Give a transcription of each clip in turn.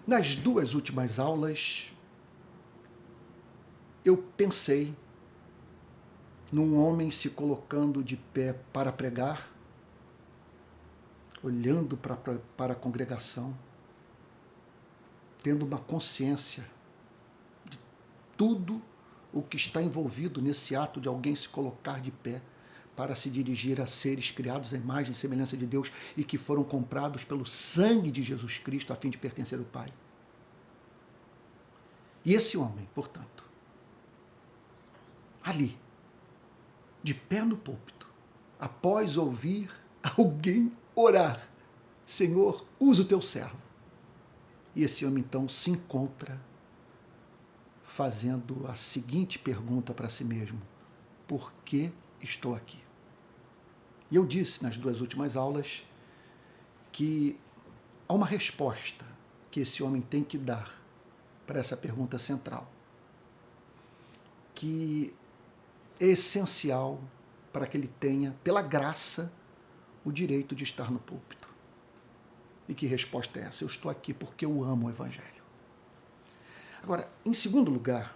Nas duas últimas aulas, eu pensei num homem se colocando de pé para pregar, olhando para a congregação, tendo uma consciência de tudo o que está envolvido nesse ato de alguém se colocar de pé para se dirigir a seres criados à imagem e semelhança de Deus e que foram comprados pelo sangue de Jesus Cristo a fim de pertencer ao Pai. E esse homem, portanto, ali, de pé no púlpito, após ouvir alguém orar, Senhor, usa o teu servo. E esse homem então se encontra fazendo a seguinte pergunta para si mesmo: por que estou aqui? E eu disse nas duas últimas aulas que há uma resposta que esse homem tem que dar para essa pergunta central, que é essencial para que ele tenha, pela graça, o direito de estar no púlpito. E que resposta é essa? Eu estou aqui porque eu amo o Evangelho. Agora, em segundo lugar,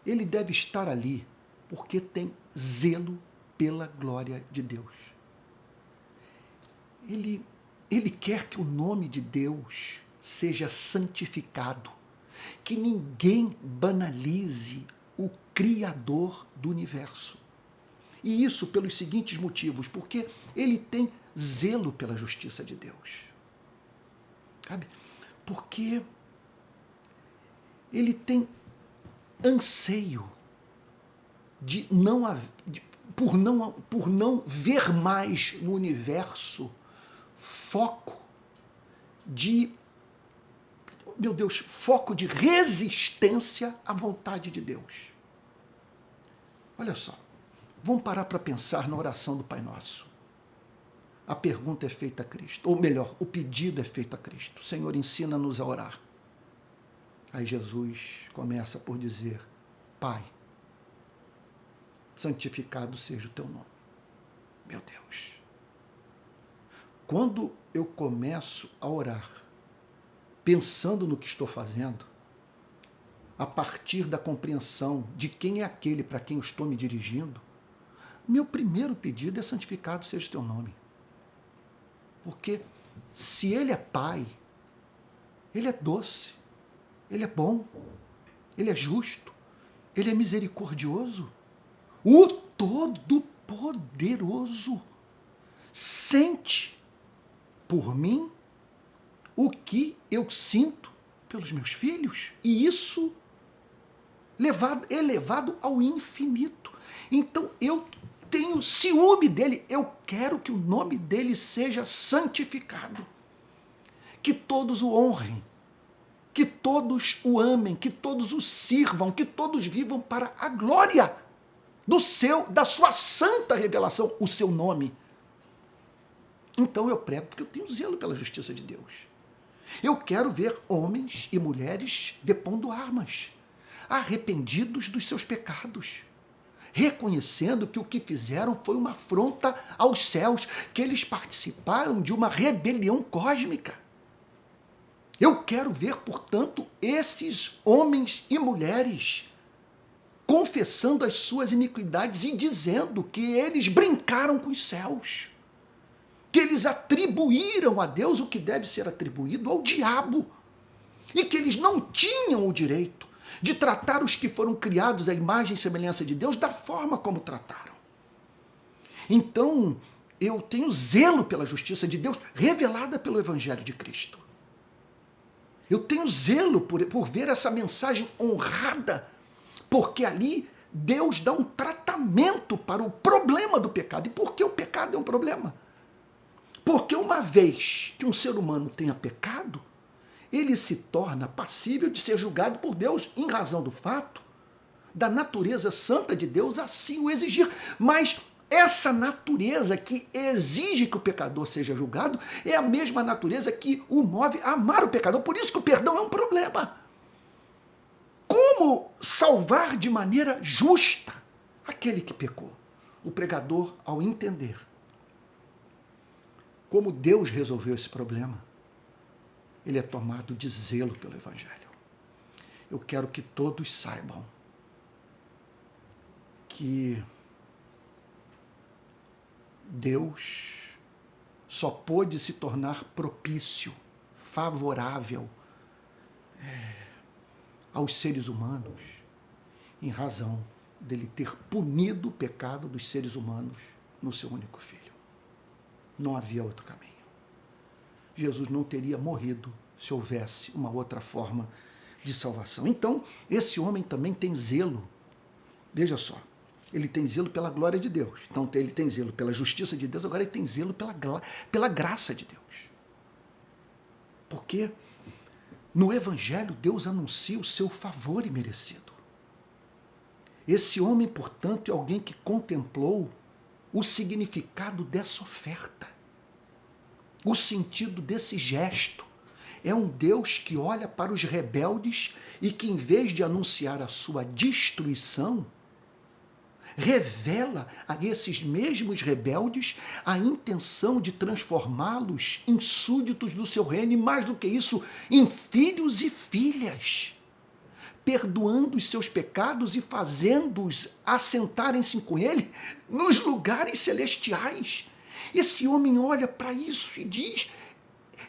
ele deve estar ali porque tem zelo pela glória de Deus. Ele quer que o nome de Deus seja santificado, que ninguém banalize o Criador do universo. E isso pelos seguintes motivos: porque ele tem zelo pela justiça de Deus. Sabe? Porque ele tem anseio por não ver mais no universo foco de resistência à vontade de Deus. Olha só, vamos parar para pensar na oração do Pai Nosso. A pergunta é feita a Cristo, ou melhor, o pedido é feito a Cristo: Senhor, ensina-nos a orar. Aí Jesus começa por dizer: Pai, santificado seja o teu nome. Meu Deus. Quando eu começo a orar, pensando no que estou fazendo, a partir da compreensão de quem é aquele para quem eu estou me dirigindo, meu primeiro pedido é: santificado seja o teu nome. Porque se ele é Pai, ele é doce, ele é bom, ele é justo, ele é misericordioso. O Todo-Poderoso sente por mim o que eu sinto pelos meus filhos. E isso elevado ao infinito. Então eu tenho ciúme dele, eu quero que o nome dele seja santificado. Que todos o honrem, que todos o amem, que todos o sirvam, que todos vivam para a glória da sua santa revelação, o seu nome. Então eu prego porque eu tenho zelo pela justiça de Deus. Eu quero ver homens e mulheres depondo armas, arrependidos dos seus pecados, reconhecendo que o que fizeram foi uma afronta aos céus, que eles participaram de uma rebelião cósmica. Eu quero ver, portanto, esses homens e mulheres confessando as suas iniquidades e dizendo que eles brincaram com os céus, que eles atribuíram a Deus o que deve ser atribuído ao diabo, e que eles não tinham o direito de tratar os que foram criados à imagem e semelhança de Deus da forma como trataram. Então, eu tenho zelo pela justiça de Deus revelada pelo Evangelho de Cristo. Eu tenho zelo por ver essa mensagem honrada, porque ali Deus dá um tratamento para o problema do pecado. E por que o pecado é um problema? Porque uma vez que um ser humano tenha pecado, ele se torna passível de ser julgado por Deus em razão do fato da natureza santa de Deus assim o exigir. Mas essa natureza que exige que o pecador seja julgado é a mesma natureza que o move a amar o pecador. Por isso que o perdão é um problema. Como salvar de maneira justa aquele que pecou? O pregador, ao entender como Deus resolveu esse problema, ele é tomado de zelo pelo Evangelho. Eu quero que todos saibam que Deus só pôde se tornar propício, favorável aos seres humanos em razão dele ter punido o pecado dos seres humanos no seu único filho. Não havia outro caminho. Jesus não teria morrido se houvesse uma outra forma de salvação. Então, esse homem também tem zelo. Veja só, ele tem zelo pela glória de Deus. Então, ele tem zelo pela justiça de Deus, agora ele tem zelo pela graça de Deus. Porque no Evangelho, Deus anuncia o seu favor imerecido. Esse homem, portanto, é alguém que contemplou o significado dessa oferta, o sentido desse gesto. É um Deus que olha para os rebeldes e que, em vez de anunciar a sua destruição, revela a esses mesmos rebeldes a intenção de transformá-los em súditos do seu reino, e mais do que isso, em filhos e filhas, perdoando os seus pecados e fazendo-os assentarem-se com ele nos lugares celestiais. Esse homem olha para isso e diz: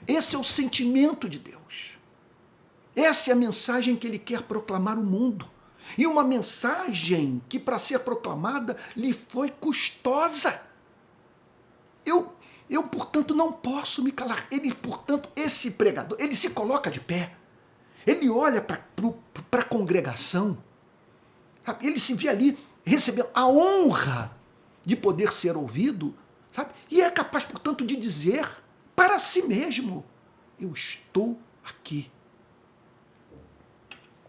esse é o sentimento de Deus. Essa é a mensagem que ele quer proclamar ao mundo. E uma mensagem que, para ser proclamada, lhe foi custosa. Eu, portanto, não posso me calar. Ele, portanto, esse pregador, ele se coloca de pé. Ele olha para a congregação. Sabe? Ele se vê ali recebendo a honra de poder ser ouvido, sabe? E é capaz, portanto, de dizer para si mesmo: eu estou aqui.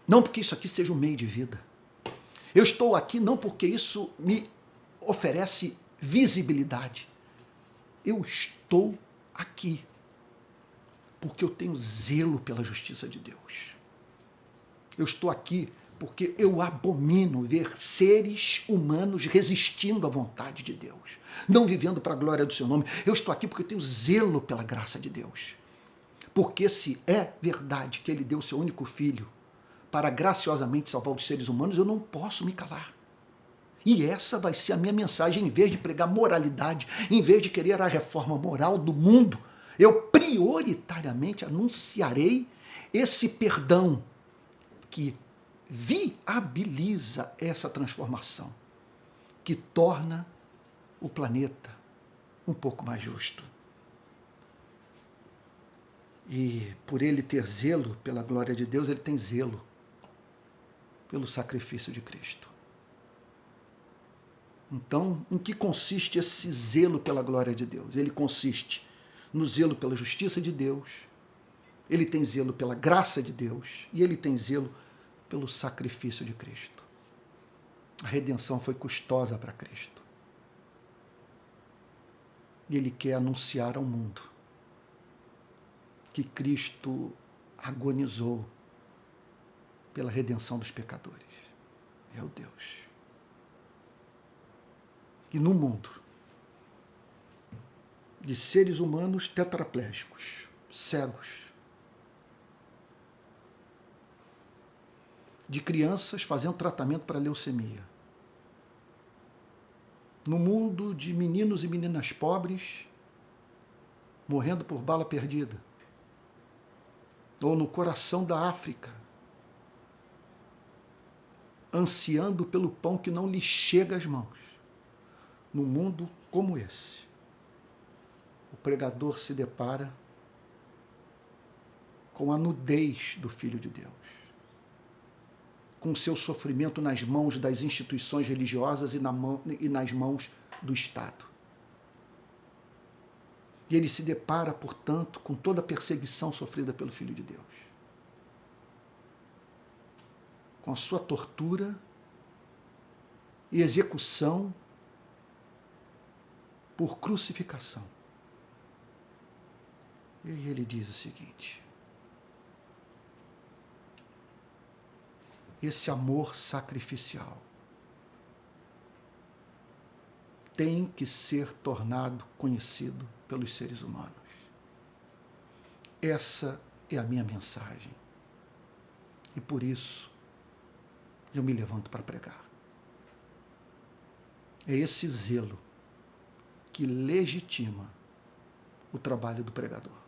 Não porque isso aqui seja um meio de vida. Eu estou aqui não porque isso me oferece visibilidade. Eu estou aqui porque eu tenho zelo pela justiça de Deus. Eu estou aqui porque eu abomino ver seres humanos resistindo à vontade de Deus, não vivendo para a glória do seu nome. Eu estou aqui porque eu tenho zelo pela graça de Deus. Porque se é verdade que ele deu o seu único filho para graciosamente salvar os seres humanos, eu não posso me calar. E essa vai ser a minha mensagem. Em vez de pregar moralidade, em vez de querer a reforma moral do mundo, eu prioritariamente anunciarei esse perdão que viabiliza essa transformação, que torna o planeta um pouco mais justo. E por ele ter zelo pela glória de Deus, ele tem zelo pelo sacrifício de Cristo. Então, em que consiste esse zelo pela glória de Deus? Ele consiste no zelo pela justiça de Deus, ele tem zelo pela graça de Deus e ele tem zelo pelo sacrifício de Cristo. A redenção foi custosa para Cristo. E ele quer anunciar ao mundo que Cristo agonizou pela redenção dos pecadores. Meu Deus. E no mundo de seres humanos tetraplégicos, cegos, de crianças fazendo tratamento para leucemia, no mundo de meninos e meninas pobres morrendo por bala perdida, ou no coração da África, ansiando pelo pão que não lhe chega às mãos. Num mundo como esse, o pregador se depara com a nudez do Filho de Deus, com o seu sofrimento nas mãos das instituições religiosas e nas mãos do Estado. E ele se depara, portanto, com toda a perseguição sofrida pelo Filho de Deus, com a sua tortura e execução por crucificação. E ele diz o seguinte: esse amor sacrificial tem que ser tornado conhecido pelos seres humanos. Essa é a minha mensagem. E por isso, eu me levanto para pregar. É esse zelo que legitima o trabalho do pregador.